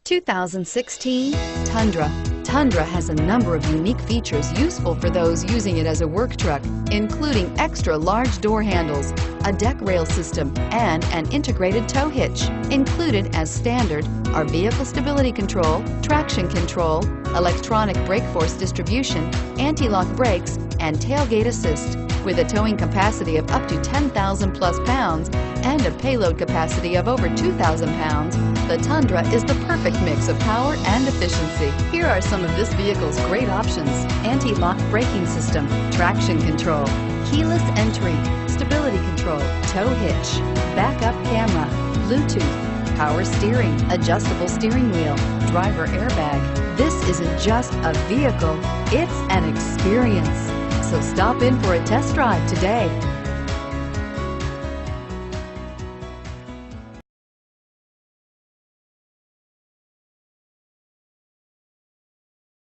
2016 Tundra. Tundra has a number of unique features useful for those using it as a work truck, including extra large door handles, a deck rail system, and an integrated tow hitch. Included as standard are vehicle stability control, traction control, electronic brake force distribution, anti-lock brakes, and tailgate assist. With a towing capacity of up to 10,000 plus pounds and a payload capacity of over 2,000 pounds, the Tundra is the perfect mix of power and efficiency. Here are some of this vehicle's great options: anti-lock braking system, traction control, keyless entry, stability control, tow hitch, backup camera, Bluetooth, power steering, adjustable steering wheel, driver airbag. This isn't just a vehicle, it's an experience. So stop in for a test drive today.